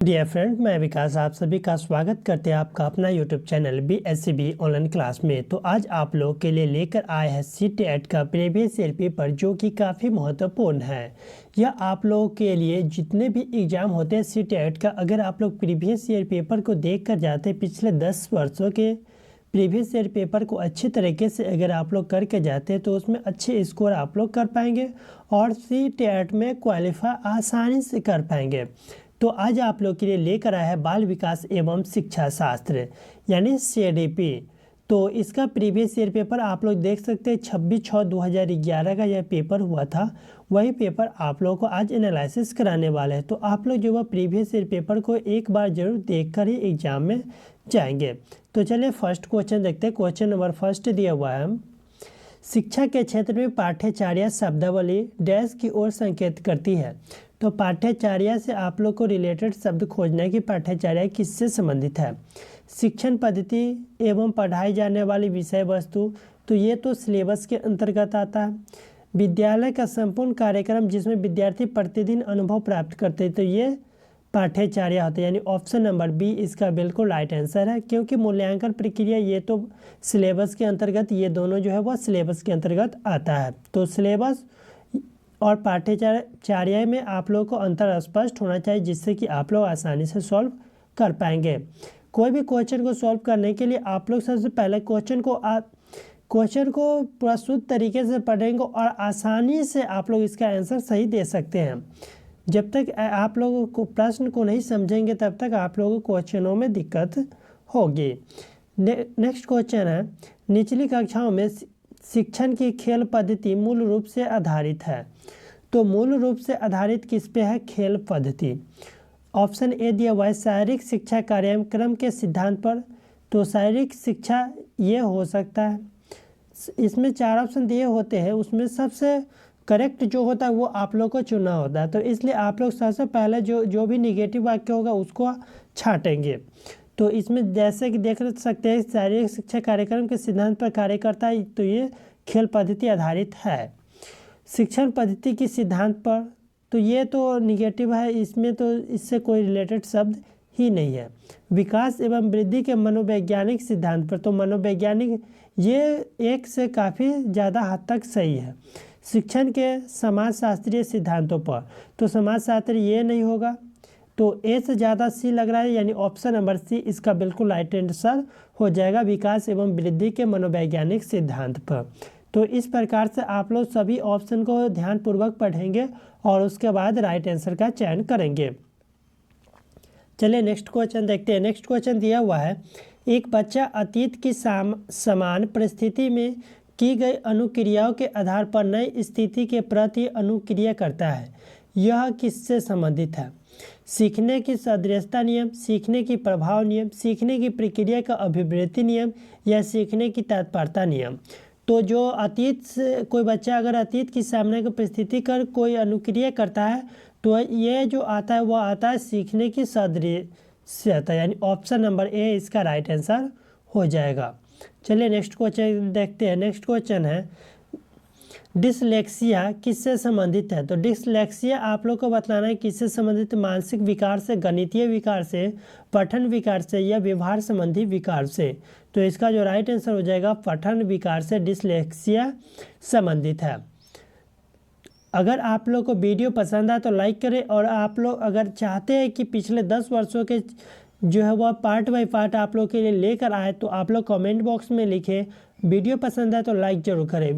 Dear friend, मैं विकास आप सभी का स्वागत करते हैं आपका अपना YouTube channel BSCB online class में। तो आज आप लोगों के लिए लेकर आए हैं CTET का प्रीवियस ईयर पेपर, जो कि काफ़ी महत्वपूर्ण है। यह आप लोगों के लिए जितने भी एग्ज़ाम होते हैं CTET का, अगर आप लोग प्रीवियस ईयर पेपर को देख कर जाते हैं, पिछले 10 वर्षों के प्रीवियस ईयर पेपर को अच्छे तरीके से अगर आप लोग करके जाते हैं तो उसमें अच्छे स्कोर आप लोग कर पाएंगे और CTET में क्वालिफाई आसानी से कर पाएंगे। तो आज आप लोग के लिए लेकर आया है बाल विकास एवं शिक्षा शास्त्र यानी CDP। तो इसका प्रीवियस ईयर पेपर आप लोग देख सकते हैं, 26/6/2011 का यह पेपर हुआ था। वही पेपर आप लोगों को आज एनालिसिस कराने वाले हैं। तो आप लोग जो वह प्रीवियस ईयर पेपर को एक बार जरूर देखकर ही एग्जाम में जाएंगे। तो चलिए फर्स्ट क्वेश्चन देखते हैं। क्वेश्चन नंबर फर्स्ट दिया हुआ है, शिक्षा के क्षेत्र में पाठ्यचर्या शब्दावली डैश की ओर संकेत करती है। तो पाठ्यचर्या से आप लोग को रिलेटेड शब्द खोजना है कि पाठ्यचर्या किससे संबंधित है। शिक्षण पद्धति एवं पढ़ाई जाने वाली विषय वस्तु, तो ये तो सिलेबस के अंतर्गत आता है। विद्यालय का संपूर्ण कार्यक्रम जिसमें विद्यार्थी प्रतिदिन अनुभव प्राप्त करते हैं, तो ये पाठ्यचर्या होता है, यानी ऑप्शन नंबर बी इसका बिल्कुल राइट आंसर है। क्योंकि मूल्यांकन प्रक्रिया ये तो सिलेबस के अंतर्गत, ये दोनों जो है वह सिलेबस के अंतर्गत आता है। तो सिलेबस और पाठ्यचर्या में आप लोगों को अंतर स्पष्ट होना चाहिए, जिससे कि आप लोग आसानी से सॉल्व कर पाएंगे। कोई भी क्वेश्चन को सॉल्व करने के लिए आप लोग सबसे पहले क्वेश्चन को प्रस्तुत तरीके से पढ़ेंगे और आसानी से आप लोग इसका आंसर सही दे सकते हैं। जब तक आप लोगों को प्रश्न को नहीं समझेंगे तब तक आप लोगों को क्वेश्चनों में दिक्कत होगी। नेक्स्ट क्वेश्चन है, निचली कक्षाओं में शिक्षण की खेल पद्धति मूल रूप से आधारित है। तो मूल रूप से आधारित किस पे है? खेल पद्धति। ऑप्शन ए दिया हुआ है शारीरिक शिक्षा कार्यक्रम के सिद्धांत पर। तो शारीरिक शिक्षा ये हो सकता है। इसमें 4 ऑप्शन दिए होते हैं, उसमें सबसे करेक्ट जो होता है वो आप लोग को चुनना होता है। तो इसलिए आप लोग सबसे पहले जो भी निगेटिव वाक्य होगा उसको छाटेंगे। तो इसमें जैसे कि देख सकते हैं शारीरिक शिक्षा कार्यक्रम के सिद्धांत पर कार्य करता है, तो ये खेल पद्धति आधारित है। शिक्षण पद्धति के सिद्धांत पर, तो ये तो निगेटिव है, इसमें तो इससे कोई रिलेटेड शब्द ही नहीं है। विकास एवं वृद्धि के मनोवैज्ञानिक सिद्धांत पर, तो मनोवैज्ञानिक ये एक से काफ़ी ज़्यादा हद तक सही है। शिक्षण के समाजशास्त्रीय सिद्धांतों पर, तो समाजशास्त्र ये नहीं होगा। तो ए से ज़्यादा सी लग रहा है, यानी ऑप्शन नंबर सी इसका बिल्कुल राइट आंसर हो जाएगा, विकास एवं वृद्धि के मनोवैज्ञानिक सिद्धांत पर। तो इस प्रकार से आप लोग सभी ऑप्शन को ध्यानपूर्वक पढ़ेंगे और उसके बाद राइट आंसर का चयन करेंगे। चलिए नेक्स्ट क्वेश्चन देखते हैं। नेक्स्ट क्वेश्चन दिया हुआ है, एक बच्चा अतीत की समान परिस्थिति में की गई अनुक्रियाओं के आधार पर नई स्थिति के प्रति अनुक्रिया करता है। यह किससे संबंधित है? सीखने की सदृशता नियम, सीखने की प्रभाव नियम, सीखने की प्रक्रिया का अभिवृद्धि नियम या सीखने की तत्परता नियम। तो जो अतीत से कोई बच्चा अगर अतीत की सामने की परिस्थिति कर कोई अनुक्रिया करता है, तो ये जो आता है वो आता है सीखने की सदृशता, यानी ऑप्शन नंबर ए इसका राइट आंसर हो जाएगा। चलिए नेक्स्ट क्वेश्चन देखते हैं। नेक्स्ट क्वेश्चन है, डिसलेक्सिया किससे संबंधित है? तो डिसलेक्सिया आप लोग को बताना है किससे संबंधित, मानसिक विकार से, गणितीय विकार से, पठन विकार से या व्यवहार संबंधी विकार से। तो इसका जो राइट आंसर हो जाएगा पठन विकार से डिसलेक्सिया संबंधित है। अगर आप लोग को वीडियो पसंद आए तो लाइक करें, और आप लोग अगर चाहते हैं कि पिछले 10 वर्षों के जो है वह पार्ट बाय पार्ट आप लोग के लिए लेकर आए, तो आप लोग कमेंट बॉक्स में लिखें। वीडियो पसंद आए तो लाइक जरूर करें।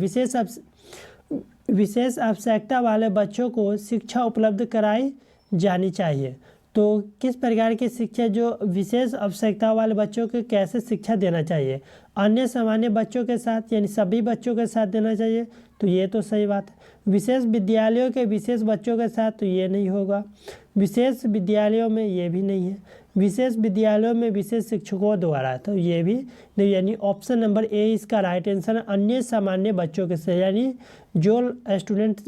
विशेष आवश्यकता वाले बच्चों को शिक्षा उपलब्ध कराई जानी चाहिए। तो किस प्रकार की शिक्षा, जो विशेष आवश्यकता वाले बच्चों को कैसे शिक्षा देना चाहिए? अन्य सामान्य बच्चों के साथ, यानी सभी बच्चों के साथ देना चाहिए। तो ये तो सही बात है। विशेष विद्यालयों के विशेष बच्चों के साथ, तो ये नहीं होगा। विशेष विद्यालयों में ये भी नहीं है। विशेष विद्यालयों में विशेष शिक्षकों द्वारा, तो ये भी नहीं, यानी ऑप्शन नंबर ए इसका राइट आंसर है। अन्य सामान्य बच्चों के साथ, यानी जो स्टूडेंट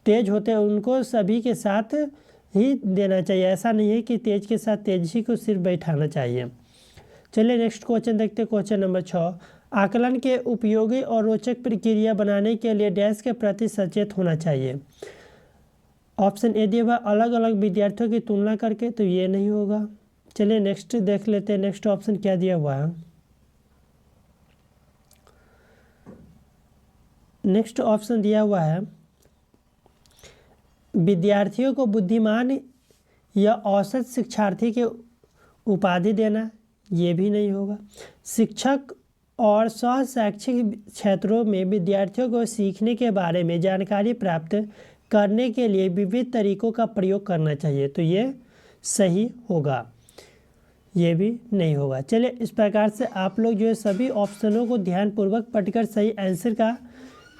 तेज होते हैं उनको सभी के साथ ही देना चाहिए। ऐसा नहीं है कि तेज के साथ तेज ही को सिर्फ बैठाना चाहिए। चलिए नेक्स्ट क्वेश्चन देखते हैं। क्वेश्चन नंबर 6, आकलन के उपयोगी और रोचक प्रक्रिया बनाने के लिए डैश के प्रति सचेत होना चाहिए। ऑप्शन ए दिया हुआ अलग अलग विद्यार्थियों की तुलना करके, तो ये नहीं होगा। चलिए नेक्स्ट देख लेते हैं, नेक्स्ट ऑप्शन क्या दिया हुआ है। नेक्स्ट ऑप्शन दिया हुआ है विद्यार्थियों को बुद्धिमान या औसत शिक्षार्थी के उपाधि देना, ये भी नहीं होगा। शिक्षक और सह शैक्षिक क्षेत्रों में विद्यार्थियों को सीखने के बारे में जानकारी प्राप्त करने के लिए विविध तरीकों का प्रयोग करना चाहिए, तो ये सही होगा। ये भी नहीं होगा। चलिए इस प्रकार से आप लोग जो है सभी ऑप्शनों को ध्यानपूर्वक पढ़कर सही आंसर का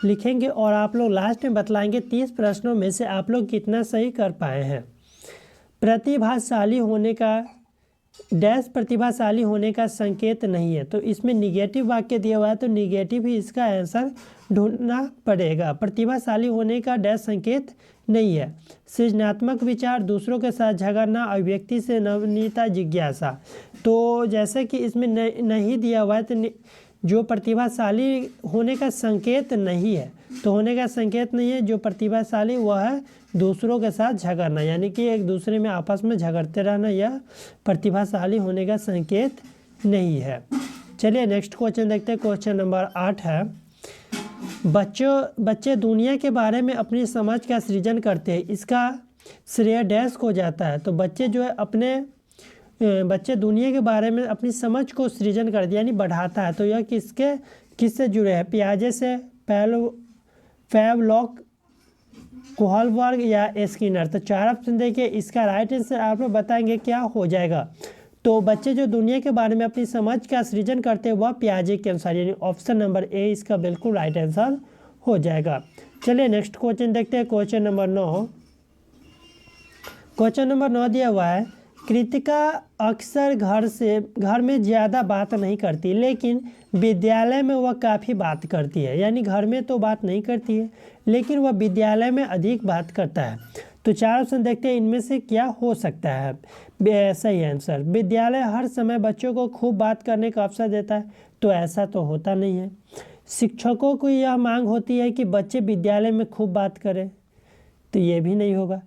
लिखेंगे और आप लोग लास्ट में बतलाएंगे 30 प्रश्नों में से आप लोग कितना सही कर पाए हैं। प्रतिभाशाली होने का डैश प्रतिभाशाली होने का संकेत नहीं है, तो इसमें निगेटिव वाक्य दिया हुआ है, तो निगेटिव ही इसका आंसर ढूंढना पड़ेगा। प्रतिभाशाली होने का डैश संकेत नहीं है। सृजनात्मक विचार, दूसरों के साथ झगड़ना, अभिव्यक्ति से नवनीयता, जिज्ञासा, तो जैसे कि इसमें नहीं दिया हुआ है, तो जो प्रतिभाशाली होने का संकेत नहीं है, तो होने का संकेत नहीं है जो प्रतिभाशाली वह है दूसरों के साथ झगड़ना, यानी कि एक दूसरे में आपस में झगड़ते रहना, यह प्रतिभाशाली होने का संकेत नहीं है। चलिए नेक्स्ट क्वेश्चन देखते हैं। क्वेश्चन नंबर 8 है, बच्चे दुनिया के बारे में अपनी समझ का सृजन करते हैं, इसका श्रेय डैश को जाता है। तो बच्चे जो है बच्चे दुनिया के बारे में अपनी समझ को सृजन कर दिया यानी बढ़ाता है, तो यह किससे जुड़े हैं? पियाजे से, पैवलॉक, कोहलबर्ग या स्किनर। तो 4 ऑप्शन देखिए, इसका राइट आंसर आप लोग बताएंगे क्या हो जाएगा। तो बच्चे जो दुनिया के बारे में अपनी समझ का सृजन करते हैं वह पियाजे के अनुसार, यानी ऑप्शन नंबर ए इसका बिल्कुल राइट आंसर हो जाएगा। चलिए नेक्स्ट क्वेश्चन देखते हैं। Question number 9। क्वेश्चन नंबर 9 दिया हुआ है, कृतिका अक्सर घर में ज़्यादा बात नहीं करती, लेकिन विद्यालय में वह काफ़ी बात करती है। यानी घर में तो बात नहीं करती है, लेकिन वह विद्यालय में अधिक बात करता है। तो 4 ऑप्शन देखते हैं, इनमें से क्या हो सकता है सही आंसर। विद्यालय हर समय बच्चों को खूब बात करने का अवसर देता है, तो ऐसा तो होता नहीं है। शिक्षकों को यह मांग होती है कि बच्चे विद्यालय में खूब बात करें, तो ये भी नहीं होगा,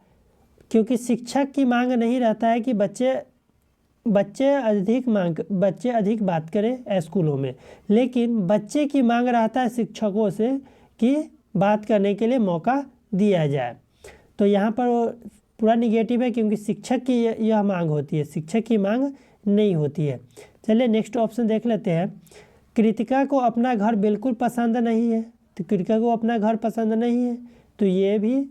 क्योंकि शिक्षक की मांग नहीं रहता है कि बच्चे अधिक बात करें स्कूलों में, लेकिन बच्चे की मांग रहता है शिक्षकों से कि बात करने के लिए मौका दिया जाए। तो यहाँ पर पूरा निगेटिव है, क्योंकि शिक्षक की यह मांग होती है, शिक्षक की मांग नहीं होती है। चलिए नेक्स्ट ऑप्शन देख लेते हैं। कृतिका को अपना घर बिल्कुल पसंद नहीं है, तो कृतिका को अपना घर पसंद नहीं है, तो ये भी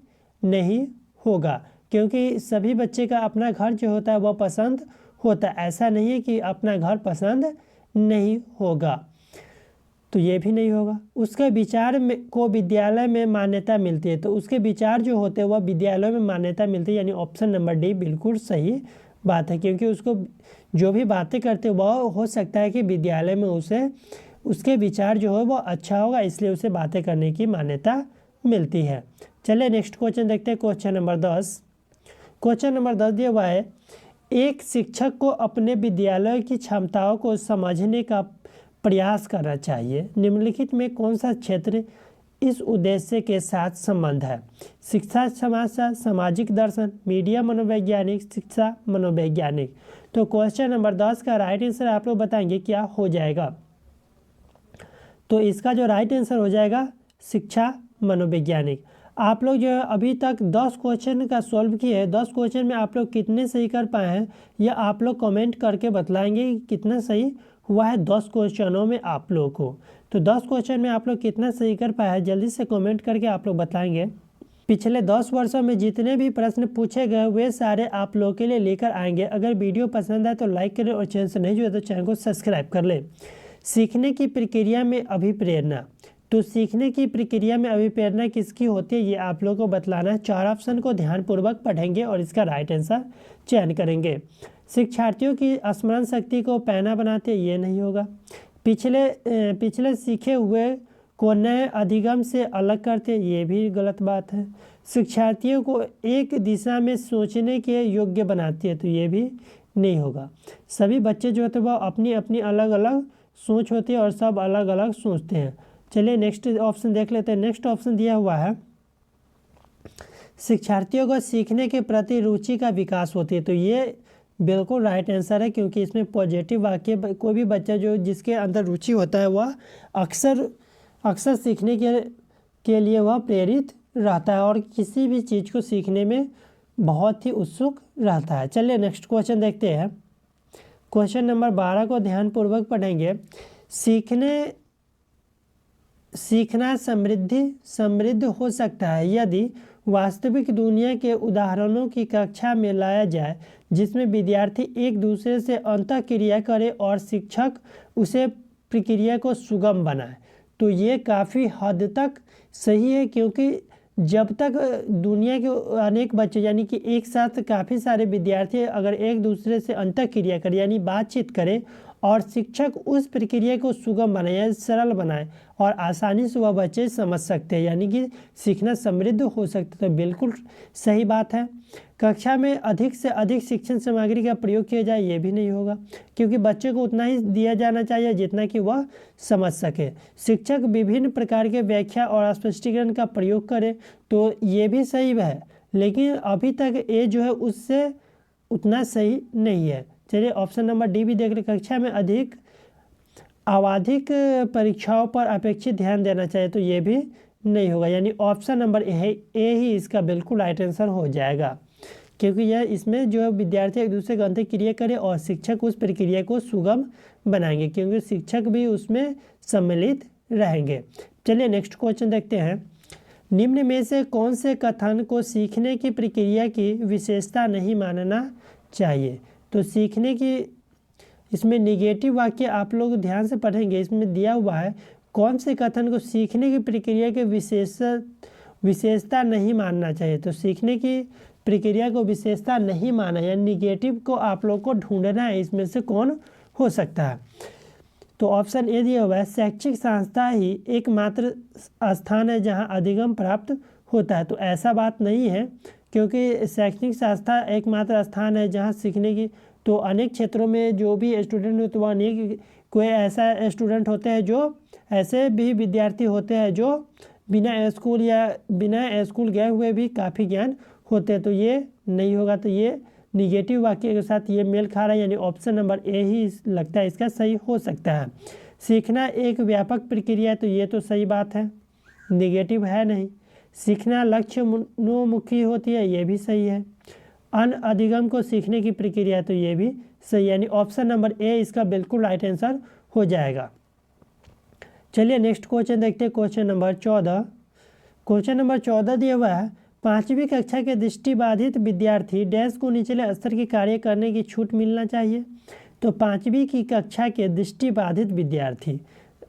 नहीं होगा, क्योंकि सभी बच्चे का अपना घर जो होता है वह पसंद होता है। ऐसा नहीं है कि अपना घर पसंद नहीं होगा, तो ये भी नहीं होगा। उसके विचार को विद्यालय में मान्यता मिलती है, तो उसके विचार जो होते हैं वह विद्यालय में मान्यता मिलती है, यानी ऑप्शन नंबर डी बिल्कुल सही बात है, क्योंकि उसको जो भी बातें करते वह हो सकता है कि विद्यालय में उसके विचार जो है वह अच्छा होगा, इसलिए उसे बातें करने की मान्यता मिलती है। चलिए नेक्स्ट क्वेश्चन देखते हैं। Question number 10। क्वेश्चन नंबर 10 दिया हुआ है, एक शिक्षक को अपने विद्यालय की क्षमताओं को समझने का प्रयास करना चाहिए। निम्नलिखित में कौन सा क्षेत्र इस उद्देश्य के साथ संबंध है? शिक्षा समाजशास्त्र, सामाजिक दर्शन, मीडिया मनोवैज्ञानिक, शिक्षा मनोवैज्ञानिक। तो क्वेश्चन नंबर 10 का राइट आंसर आप लोग बताएंगे क्या हो जाएगा। तो इसका जो राइट आंसर हो जाएगा शिक्षा मनोवैज्ञानिक। आप लोग जो है अभी तक 10 क्वेश्चन का सॉल्व किए हैं, 10 क्वेश्चन में आप लोग कितने सही कर पाए हैं या आप लोग कमेंट करके बतलाएंगे कि कितना सही हुआ है 10 क्वेश्चनों में आप लोग को। तो 10 क्वेश्चन में आप लोग कितना सही कर पाए हैं जल्दी से कमेंट करके आप लोग बताएंगे। पिछले 10 वर्षों में जितने भी प्रश्न पूछे गए वे सारे आप लोग के लिए लेकर आएंगे। अगर वीडियो पसंद आए तो लाइक करें और चैनल से नहीं जुड़े तो चैनल को सब्सक्राइब कर लें। सीखने की प्रक्रिया में अभिप्रेरणा, तो सीखने की प्रक्रिया में अभिप्रेरणा किसकी होती है ये आप लोगों को बतलाना है। 4 ऑप्शन को ध्यानपूर्वक पढ़ेंगे और इसका राइट आंसर चयन करेंगे। शिक्षार्थियों की स्मरण शक्ति को पैना बनाते, ये नहीं होगा। पिछले सीखे हुए को नए अधिगम से अलग करते, ये भी गलत बात है। शिक्षार्थियों को एक दिशा में सोचने के योग्य बनाती है, तो ये भी नहीं होगा। सभी बच्चे जो होते हैं वह अपनी अपनी अलग अलग सोच होती है और सब अलग अलग सोचते हैं। चलिए नेक्स्ट ऑप्शन देख लेते हैं। नेक्स्ट ऑप्शन दिया हुआ है शिक्षार्थियों को सीखने के प्रति रुचि का विकास होती है। तो ये बिल्कुल राइट आंसर है, क्योंकि इसमें पॉजिटिव वाक्य कोई भी बच्चा जो जिसके अंदर रुचि होता है वह अक्सर सीखने के लिए वह प्रेरित रहता है और किसी भी चीज़ को सीखने में बहुत ही उत्सुक रहता है। चलिए नेक्स्ट क्वेश्चन देखते हैं। क्वेश्चन नंबर 12 को ध्यानपूर्वक पढ़ेंगे। सीखना समृद्ध हो सकता है यदि वास्तविक दुनिया के उदाहरणों की कक्षा में लाया जाए, जिसमें विद्यार्थी एक दूसरे से अंतःक्रिया करे और शिक्षक उसे प्रक्रिया को सुगम बनाए। तो ये काफ़ी हद तक सही है, क्योंकि जब तक दुनिया के अनेक बच्चे यानी कि एक साथ काफ़ी सारे विद्यार्थी अगर एक दूसरे से अंतःक्रिया करें यानी बातचीत करें और शिक्षक उस प्रक्रिया को सुगम बनाए या सरल बनाए और आसानी से वह बच्चे समझ सकते हैं, यानी कि सीखना समृद्ध हो सकता है। तो बिल्कुल सही बात है। कक्षा में अधिक से अधिक शिक्षण सामग्री का प्रयोग किया जाए, ये भी नहीं होगा, क्योंकि बच्चे को उतना ही दिया जाना चाहिए जितना कि वह समझ सके। शिक्षक विभिन्न प्रकार के व्याख्या और स्पष्टीकरण का प्रयोग करे, तो ये भी सही है, लेकिन अभी तक ये जो है उससे उतना सही नहीं है। चलिए ऑप्शन नंबर डी भी देख ले। कक्षा में आवधिक परीक्षाओं पर अपेक्षित ध्यान देना चाहिए, तो ये भी नहीं होगा, यानी ऑप्शन नंबर ए ही इसका बिल्कुल राइट आंसर हो जाएगा, क्योंकि यह इसमें जो विद्यार्थी एक दूसरे का अंतःक्रिया करे और शिक्षक उस प्रक्रिया को सुगम बनाएंगे, क्योंकि शिक्षक भी उसमें सम्मिलित रहेंगे। चलिए नेक्स्ट क्वेश्चन देखते हैं। निम्न में से कौन से कथन को सीखने की प्रक्रिया की विशेषता नहीं मानना चाहिए? तो सीखने की इसमें निगेटिव वाक्य आप लोग ध्यान से पढ़ेंगे। इसमें दिया हुआ है कौन से कथन को सीखने की प्रक्रिया के विशेषता नहीं मानना चाहिए। तो सीखने की प्रक्रिया को विशेषता नहीं माना या निगेटिव को आप लोग को ढूंढना है, इसमें से कौन हो सकता है। तो ऑप्शन ए दिया हुआ है शैक्षिक संस्था ही एकमात्र स्थान है जहां अधिगम प्राप्त होता है। तो ऐसा बात नहीं है, क्योंकि शैक्षणिक संस्था एकमात्र स्थान है जहां सीखने की, तो अनेक क्षेत्रों में जो भी स्टूडेंट होते वह अनेक कोई ऐसा स्टूडेंट होते हैं जो ऐसे भी विद्यार्थी होते हैं जो बिना स्कूल गए हुए भी काफ़ी ज्ञान होते हैं। तो ये नहीं होगा, तो ये निगेटिव वाक्य के साथ ये मेल खा रहा है, यानी ऑप्शन नंबर ए ही लगता है इसका सही हो सकता है। सीखना एक व्यापक प्रक्रिया है, तो ये तो सही बात है, निगेटिव है नहीं। सीखना लक्ष्योन्मुखी होती है, ये भी सही है। अधिगम को सीखने की प्रक्रिया है, तो ये भी सही, यानी ऑप्शन नंबर ए इसका बिल्कुल राइट आंसर हो जाएगा। चलिए नेक्स्ट क्वेश्चन देखते हैं। Question number 14। क्वेश्चन नंबर 14 दिया हुआ है 5वीं कक्षा के दृष्टिबाधित विद्यार्थी डैश को निचले स्तर के कार्य करने की छूट मिलना चाहिए। तो 5वीं की कक्षा के दृष्टिबाधित विद्यार्थी,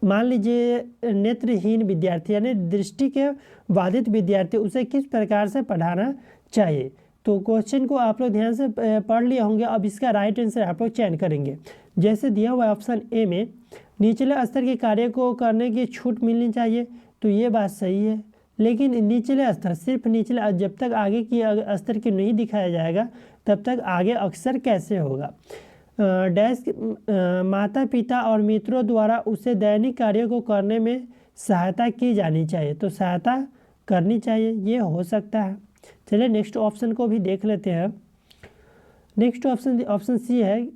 मान लीजिए नेत्रहीन विद्यार्थी यानी दृष्टि के बाधित विद्यार्थी, उसे किस प्रकार से पढ़ाना चाहिए। तो क्वेश्चन को आप लोग ध्यान से पढ़ लिए होंगे। अब इसका राइट आंसर आप लोग चयन करेंगे। जैसे दिया हुआ ऑप्शन ए में निचले स्तर के कार्य को करने की छूट मिलनी चाहिए, तो ये बात सही है, लेकिन निचले स्तर सिर्फ निचले, जब तक आगे की स्तर की नहीं दिखाया जाएगा तब तक आगे अक्सर कैसे होगा। डैश माता पिता और मित्रों द्वारा उसे दैनिक कार्यों को करने में सहायता की जानी चाहिए, तो सहायता करनी चाहिए, ये हो सकता है। चलिए नेक्स्ट ऑप्शन को भी देख लेते हैं। नेक्स्ट ऑप्शन सी है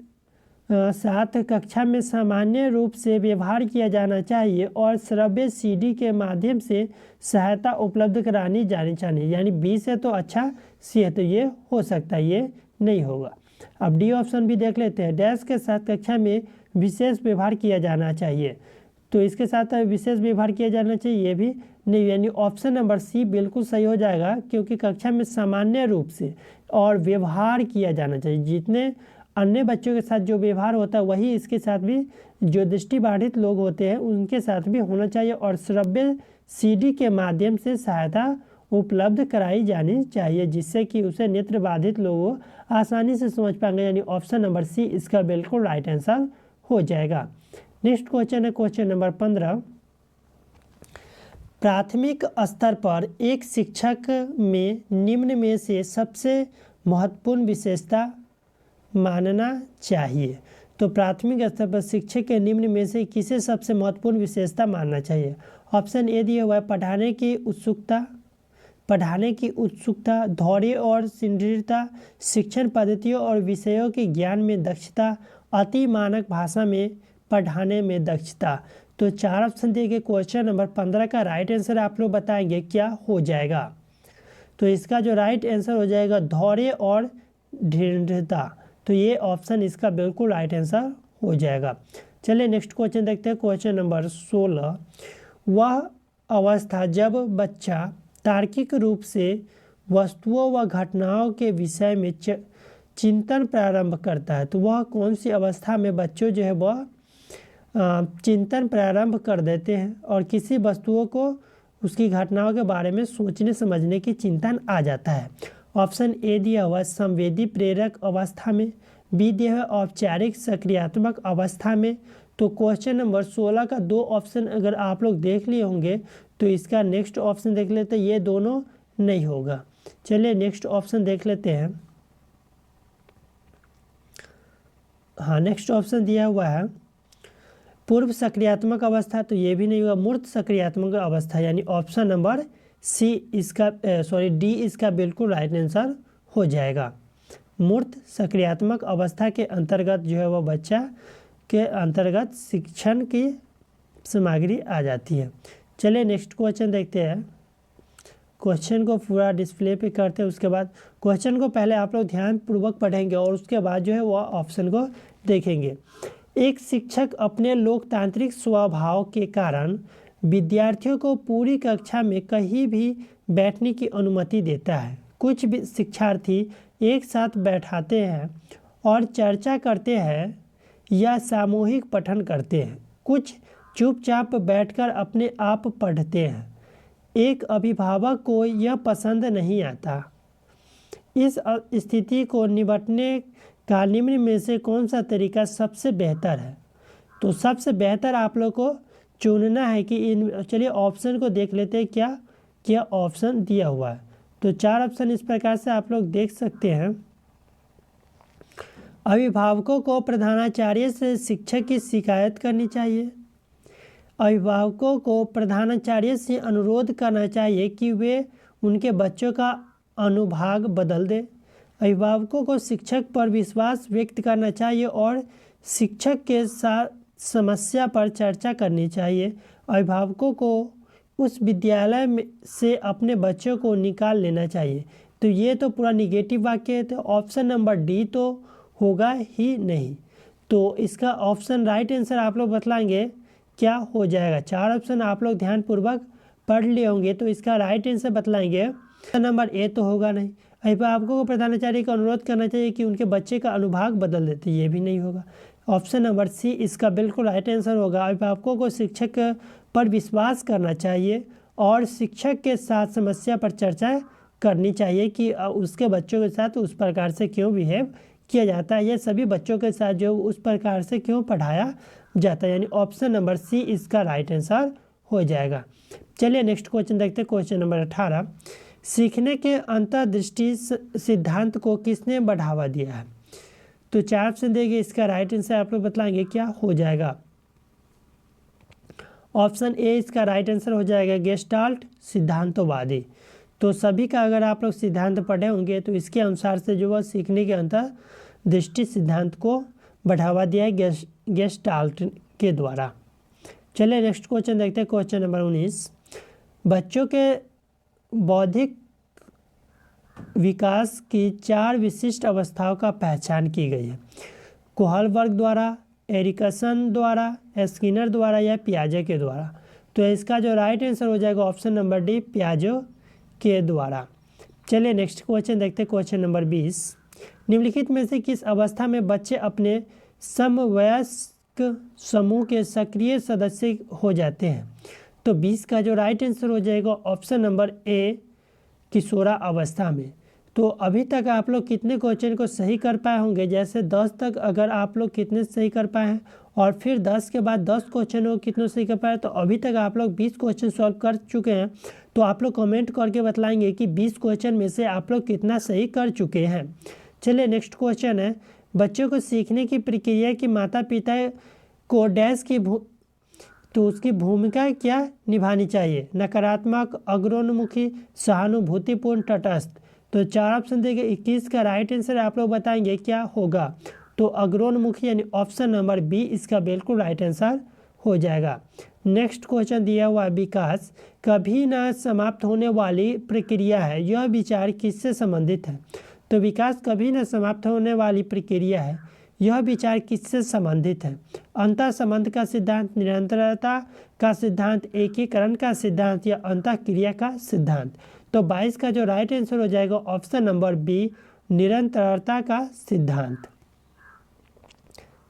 7 कक्षा में सामान्य रूप से व्यवहार किया जाना चाहिए और श्रव्य सीडी के माध्यम से सहायता उपलब्ध करानी जानी चाहिए, यानी बी से तो अच्छा सी है, तो ये हो सकता है, ये नहीं होगा। अब डी ऑप्शन भी देख लेते हैं। डैश के साथ कक्षा में विशेष व्यवहार किया जाना चाहिए, तो इसके साथ विशेष व्यवहार किया जाना चाहिए, ये भी नहीं, यानी ऑप्शन नंबर सी बिल्कुल सही हो जाएगा, क्योंकि कक्षा में सामान्य रूप से और व्यवहार किया जाना चाहिए। जितने अन्य बच्चों के साथ जो व्यवहार होता है वही इसके साथ भी जो दृष्टिबाधित लोग होते हैं उनके साथ भी होना चाहिए, और श्रव्य सीडी के माध्यम से सहायता उपलब्ध कराई जानी चाहिए, जिससे कि उसे नेत्र बाधित लोग आसानी से समझ पाएंगे, यानी ऑप्शन नंबर सी इसका बिल्कुल राइट आंसर हो जाएगा। नेक्स्ट क्वेश्चन है क्वेश्चन नंबर 15। प्राथमिक स्तर पर एक शिक्षक में निम्न में से सबसे महत्वपूर्ण विशेषता मानना चाहिए। तो प्राथमिक स्तर पर शिक्षक के निम्न में से किसे सबसे महत्वपूर्ण विशेषता मानना चाहिए। ऑप्शन ए दिया हुआ है पढ़ाने की उत्सुकता, पढ़ाने की उत्सुकता, धैर्य और दृढ़ता, शिक्षण पद्धतियों और विषयों के ज्ञान में दक्षता, अति मानक भाषा में पढ़ाने में दक्षता। तो 4 ऑप्शन दिए गए। क्वेश्चन नंबर 15 का राइट आंसर आप लोग बताएंगे क्या हो जाएगा। तो इसका जो राइट आंसर हो जाएगा धैर्य और दृढ़ता। तो ये ऑप्शन इसका बिल्कुल राइट आंसर हो जाएगा। चलिए नेक्स्ट क्वेश्चन देखते हैं। क्वेश्चन नंबर 16, वह अवस्था जब बच्चा तार्किक रूप से वस्तुओं व घटनाओं के विषय में चिंतन प्रारंभ करता है। तो वह कौन सी अवस्था में बच्चों जो है वह चिंतन प्रारंभ कर देते हैं और किसी वस्तुओं को उसकी घटनाओं के बारे में सोचने समझने की चिंतन आ जाता है। ऑप्शन ए दिया हुआ संवेदी प्रेरक अवस्था में, बी दिया हुआ औपचारिक सक्रियात्मक अवस्था में। तो क्वेश्चन नंबर 16 का 2 ऑप्शन अगर आप लोग देख लिए होंगे तो इसका नेक्स्ट ऑप्शन देख लेते हैं, ये दोनों नहीं होगा। चलिए नेक्स्ट ऑप्शन देख लेते हैं। हाँ, नेक्स्ट ऑप्शन दिया हुआ है पूर्व सक्रियात्मक अवस्था, तो ये भी नहीं होगा। मूर्त सक्रियात्मक अवस्था यानी ऑप्शन नंबर सी इसका डी इसका बिल्कुल राइट आंसर हो जाएगा। मूर्त सक्रियात्मक अवस्था के अंतर्गत जो है वह बच्चा के अंतर्गत शिक्षण की सामग्री आ जाती है। चलिए नेक्स्ट क्वेश्चन देखते हैं। क्वेश्चन को पूरा डिस्प्ले पे करते हैं, उसके बाद क्वेश्चन को पहले आप लोग ध्यानपूर्वक पढ़ेंगे और उसके बाद जो है वह ऑप्शन को देखेंगे। एक शिक्षक अपने लोकतांत्रिक स्वभाव के कारण विद्यार्थियों को पूरी कक्षा में कहीं भी बैठने की अनुमति देता है। कुछ भी शिक्षार्थी एक साथ बैठाते हैं और चर्चा करते हैं या सामूहिक पठन करते हैं। कुछ चुपचाप बैठकर अपने आप पढ़ते हैं। एक अभिभावक को यह पसंद नहीं आता। इस स्थिति को निपटने का निम्न में से कौन सा तरीका सबसे बेहतर है। तो सबसे बेहतर आप लोग को चुनना है कि चलिए ऑप्शन को देख लेते हैं क्या क्या ऑप्शन दिया हुआ है। तो 4 ऑप्शन इस प्रकार से आप लोग देख सकते हैं। अभिभावकों को प्रधानाचार्य से शिक्षक की शिकायत करनी चाहिए। अभिभावकों को प्रधानाचार्य से अनुरोध करना चाहिए कि वे उनके बच्चों का अनुभाग बदल दें। अभिभावकों को शिक्षक पर विश्वास व्यक्त करना चाहिए और शिक्षक के साथ समस्या पर चर्चा करनी चाहिए। अभिभावकों को उस विद्यालय में से अपने बच्चों को निकाल लेना चाहिए। तो ये तो पूरा निगेटिव वाक्य है, तो ऑप्शन नंबर डी तो होगा ही नहीं। तो इसका ऑप्शन राइट आंसर आप लोग बतलाएंगे क्या हो जाएगा। 4 ऑप्शन आप लोग ध्यानपूर्वक पढ़ लिए होंगे, तो इसका राइट आंसर बतलाएंगे। नंबर ए तो होगा नहीं। अभिभावकों को प्रधानाचार्य का अनुरोध करना चाहिए कि उनके बच्चे का अनुभाग बदल देते, ये भी नहीं होगा। ऑप्शन नंबर सी इसका बिल्कुल राइट आंसर होगा। अभिभावकों को शिक्षक पर विश्वास करना चाहिए और शिक्षक के साथ समस्या पर चर्चा करनी चाहिए कि उसके बच्चों के साथ उस प्रकार से क्यों बिहेव किया जाता है, या सभी बच्चों के साथ जो उस प्रकार से क्यों पढ़ाया जाता है। यानी ऑप्शन नंबर सी इसका राइट आंसर हो जाएगा। चलिए नेक्स्ट क्वेश्चन देखते हैं। क्वेश्चन नंबर 18, सीखने के अंतर्दृष्टि सिद्धांत को किसने बढ़ावा दिया है। तो 4 ऑप्शन देंगे, इसका राइट आंसर आप लोग बतलाएंगे क्या हो जाएगा। ऑप्शन ए इसका राइट आंसर हो जाएगा गेस्टाल्ट सिद्धांतवादी। तो सभी का अगर आप लोग सिद्धांत पढ़े होंगे तो इसके अनुसार से जो वह सीखने के अंतर्दृष्टि सिद्धांत को बढ़ावा दिया है गेस्टाल्ट के द्वारा। चलिए नेक्स्ट क्वेश्चन देखते हैं। क्वेश्चन नंबर 19, बच्चों के बौद्धिक विकास की 4 विशिष्ट अवस्थाओं का पहचान की गई है। कोहलबर्ग द्वारा, एरिकसन द्वारा, स्किनर द्वारा या पियाजे के द्वारा। तो इसका जो राइट आंसर हो जाएगा ऑप्शन नंबर डी पियाजे के द्वारा। चलिए नेक्स्ट क्वेश्चन देखते हैं। क्वेश्चन नंबर 20, निम्नलिखित में से किस अवस्था में बच्चे अपने समवयस्क समूह के सक्रिय सदस्य हो जाते हैं। तो 20 का जो राइट आंसर हो जाएगा ऑप्शन नंबर ए किशोरा अवस्था में। तो अभी तक आप लोग कितने क्वेश्चन को सही कर पाए होंगे, जैसे 10 तक अगर आप लोग कितने सही कर पाए हैं और फिर 10 के बाद 10 क्वेश्चन को कितने सही कर पाए, तो अभी तक आप लोग 20 क्वेश्चन सॉल्व कर चुके हैं। तो आप लोग कमेंट करके बतलाएंगे कि 20 क्वेश्चन में से आप लोग कितना सही कर चुके हैं। चलिए नेक्स्ट क्वेश्चन है, बच्चों को सीखने की प्रक्रिया की माता पिता को डैश की तो उसकी भूमिका क्या निभानी चाहिए? नकारात्मक, अग्रोन्मुखी, सहानुभूतिपूर्ण, तटस्थ। तो 4 ऑप्शन देंगे, 21 का राइट आंसर आप लोग बताएंगे क्या होगा। तो अग्रोन्मुखी यानी ऑप्शन नंबर बी इसका बिल्कुल राइट आंसर हो जाएगा। नेक्स्ट क्वेश्चन दिया हुआ विकास कभी न समाप्त होने वाली प्रक्रिया है, यह विचार किससे संबंधित है? तो विकास कभी न समाप्त होने वाली प्रक्रिया है, यह विचार किससे संबंधित है? अंतः संबंध का सिद्धांत, निरंतरता का सिद्धांत, एकीकरण का सिद्धांत या अंतः क्रिया का सिद्धांत। तो 22 का जो राइट आंसर हो जाएगा ऑप्शन नंबर बी, निरंतरता का सिद्धांत।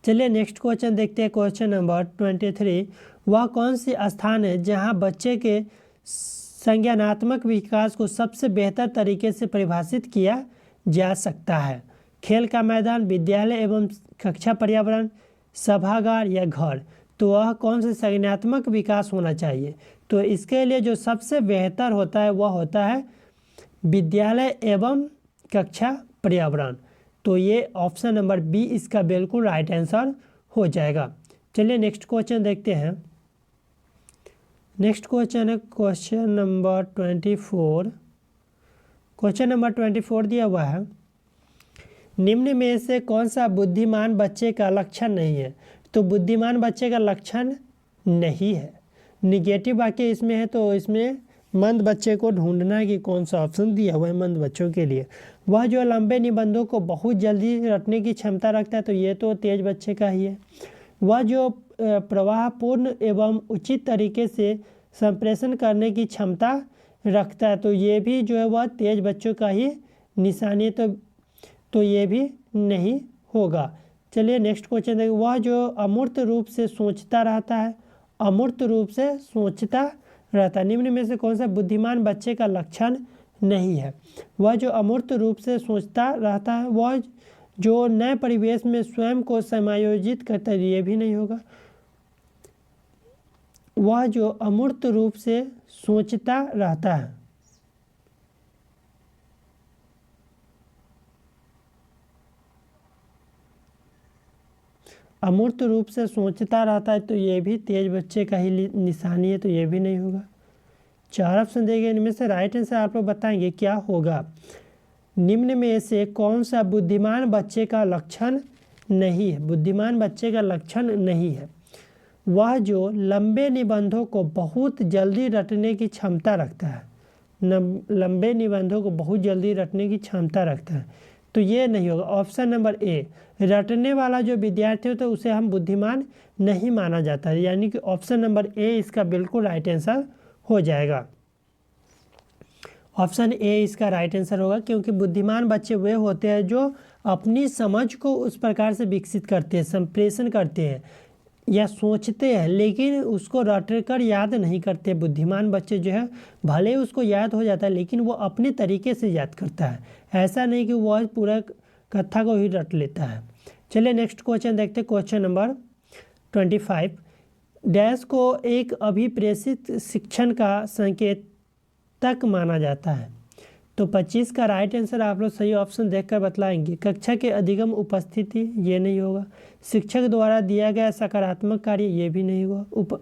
चलिए नेक्स्ट क्वेश्चन देखते हैं। क्वेश्चन नंबर 23, वह कौन सी स्थान है जहां बच्चे के संज्ञानात्मक विकास को सबसे बेहतर तरीके से परिभाषित किया जा सकता है? खेल का मैदान, विद्यालय एवं कक्षा पर्यावरण, सभागार या घर। तो वह कौन से संज्ञानात्मक विकास होना चाहिए? तो इसके लिए जो सबसे बेहतर होता है वह होता है विद्यालय एवं कक्षा पर्यावरण। तो ये ऑप्शन नंबर बी इसका बिल्कुल राइट आंसर हो जाएगा। चलिए नेक्स्ट क्वेश्चन देखते हैं। नेक्स्ट क्वेश्चन है क्वेश्चन नंबर 24। क्वेश्चन नंबर 24 दिया हुआ है, निम्न में से कौन सा बुद्धिमान बच्चे का लक्षण नहीं है? तो बुद्धिमान बच्चे का लक्षण नहीं है, निगेटिव वाक्य इसमें है। तो इसमें मंद बच्चे को ढूंढना है कि कौन सा ऑप्शन दिया हुआ है मंद बच्चों के लिए। वह जो लंबे निबंधों को बहुत जल्दी रटने की क्षमता रखता है, तो ये तो तेज बच्चे का ही है। वह जो प्रवाहपूर्ण एवं उचित तरीके से संप्रेषण करने की क्षमता रखता है, तो ये भी जो है वह तेज बच्चों का ही निशानी है। तो ये भी नहीं होगा। चलिए नेक्स्ट क्वेश्चन देखिए। वह जो अमूर्त रूप से सोचता रहता है, अमूर्त रूप से सोचता रहता है, निम्न में से कौन सा बुद्धिमान बच्चे का लक्षण नहीं है? वह जो अमूर्त रूप से सोचता रहता है, वह जो नए परिवेश में स्वयं को समायोजित करता है, ये भी नहीं होगा। वह जो अमूर्त रूप से सोचता रहता है, अमूर्त रूप से सोचता रहता है, तो ये भी तेज बच्चे का ही निशानी है। तो ये भी नहीं होगा। 4 ऑप्शन देंगे, इनमें से राइट आंसर आप लोग बताएंगे क्या होगा। निम्न में से कौन सा बुद्धिमान बच्चे का लक्षण नहीं है? बुद्धिमान बच्चे का लक्षण नहीं है। वह जो लंबे निबंधों को बहुत जल्दी रटने की क्षमता रखता है, लंबे निबंधों को बहुत जल्दी रटने की क्षमता रखता है, तो ये नहीं होगा। ऑप्शन नंबर ए, रटने वाला जो विद्यार्थी होता है उसे हम बुद्धिमान नहीं माना जाता है, यानी कि ऑप्शन नंबर ए इसका बिल्कुल राइट आंसर हो जाएगा। ऑप्शन ए इसका राइट आंसर होगा, क्योंकि बुद्धिमान बच्चे वे होते हैं जो अपनी समझ को उस प्रकार से विकसित करते हैं, संप्रेषण करते हैं या सोचते हैं, लेकिन उसको रट कर याद नहीं करते। बुद्धिमान बच्चे जो है भले ही उसको याद हो जाता है, लेकिन वो अपने तरीके से याद करता है, ऐसा नहीं कि वह पूरा कथा को ही रट लेता है। चलिए नेक्स्ट क्वेश्चन देखते हैं। क्वेश्चन नंबर 25, डैश को एक अभिप्रेषित शिक्षण का संकेतक माना जाता है। तो 25 का राइट आंसर आप लोग सही ऑप्शन देखकर बतलाएंगे। कक्षा के अधिगम उपस्थिति, ये नहीं होगा। शिक्षक द्वारा दिया गया सकारात्मक कार्य, ये भी नहीं होगा।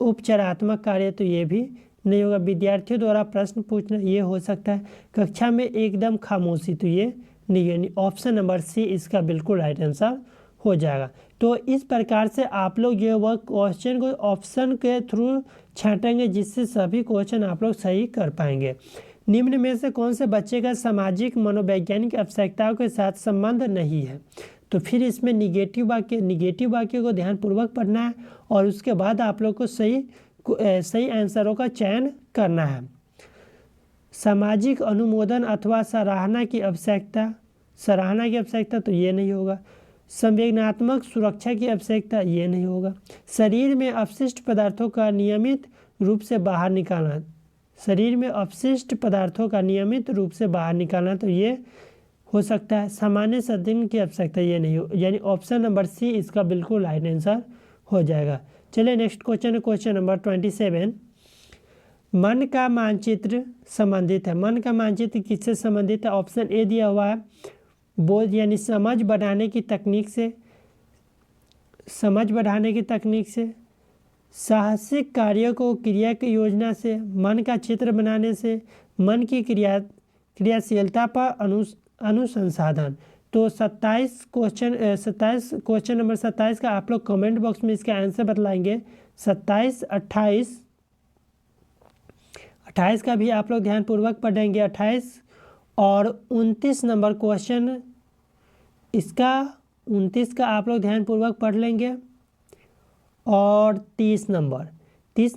उपचारात्मक कार्य, तो ये भी नहीं होगा। विद्यार्थियों द्वारा प्रश्न पूछना, ये हो सकता है। कक्षा में एकदम खामोशी, तो ये नहीं है। ऑप्शन नंबर सी इसका बिल्कुल राइट आंसर हो जाएगा। तो इस प्रकार से आप लोग जो है वह क्वेश्चन को ऑप्शन के थ्रू छांटेंगे, जिससे सभी क्वेश्चन आप लोग सही कर पाएंगे। निम्न में से कौन से बच्चे का सामाजिक मनोवैज्ञानिक आवश्यकताओं के साथ संबंध नहीं है? तो फिर इसमें निगेटिव वाक्य को ध्यानपूर्वक पढ़ना है और उसके बाद आप लोग को सही आंसरों का चयन करना है। सामाजिक अनुमोदन अथवा सराहना की आवश्यकता, तो ये नहीं होगा। संवेदनात्मक सुरक्षा की आवश्यकता, ये नहीं होगा। शरीर में अपशिष्ट पदार्थों का नियमित रूप से बाहर निकालना, तो ये हो सकता है। सामान्य सद्गुण की आवश्यकता, ये नहीं हो, यानी ऑप्शन नंबर सी इसका बिल्कुल राइट आंसर हो जाएगा। चलिए नेक्स्ट क्वेश्चन है क्वेश्चन नंबर 27, मन का मानचित्र संबंधित है। मन का मानचित्र किससे संबंधित है? ऑप्शन ए दिया हुआ है, बोध यानी समझ बढ़ाने की तकनीक से, साहसिक कार्यों को क्रिया की योजना से, मन का चित्र बनाने से, मन की क्रियाशीलता पर अनुसंधान। तो 27 क्वेश्चन नंबर 27 का आप लोग कमेंट बॉक्स में इसका आंसर बतलाएंगे। 27, 28 का भी आप लोग ध्यानपूर्वक पढ़ेंगे। 28 और 29 नंबर क्वेश्चन, इसका 29 का आप लोग ध्यानपूर्वक पढ़ लेंगे। और 30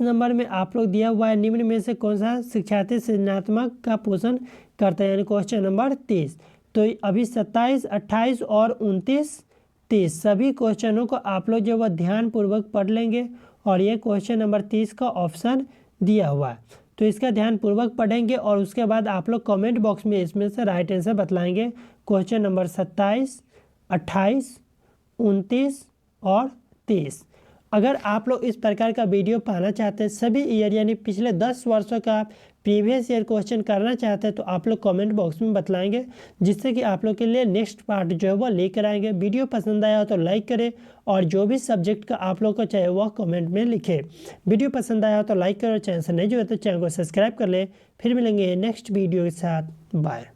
नंबर में आप लोग दिया हुआ है, निम्न में से कौन सा शिक्षार्थी सृजनात्मक का पोषण करता है, यानी क्वेश्चन नंबर 30। तो अभी 27, 28 और 29, 30 सभी क्वेश्चनों को आप लोग जो वह ध्यानपूर्वक पढ़ लेंगे। और ये क्वेश्चन नंबर 30 का ऑप्शन दिया हुआ है, तो इसका ध्यानपूर्वक पढ़ेंगे और उसके बाद आप लोग कमेंट बॉक्स में इसमें से राइट आंसर बतलाएंगे। क्वेश्चन नंबर 27, 28, 29 और 30। अगर आप लोग इस प्रकार का वीडियो पाना चाहते हैं, सभी ईयर यानी पिछले 10 वर्षों का प्रीवियस ईयर क्वेश्चन करना चाहते हैं, तो आप लोग कमेंट बॉक्स में बतलाएंगे, जिससे कि आप लोग के लिए नेक्स्ट पार्ट जो है वो लेकर आएंगे। वीडियो पसंद आया हो तो लाइक करें और जो भी सब्जेक्ट का आप लोग को चाहिए वह कमेंट में लिखें। वीडियो पसंद आया हो तो लाइक करें और चैनल से नहीं जुड़े तो चैनल को सब्सक्राइब कर लें। फिर मिलेंगे नेक्स्ट वीडियो के साथ। बाय।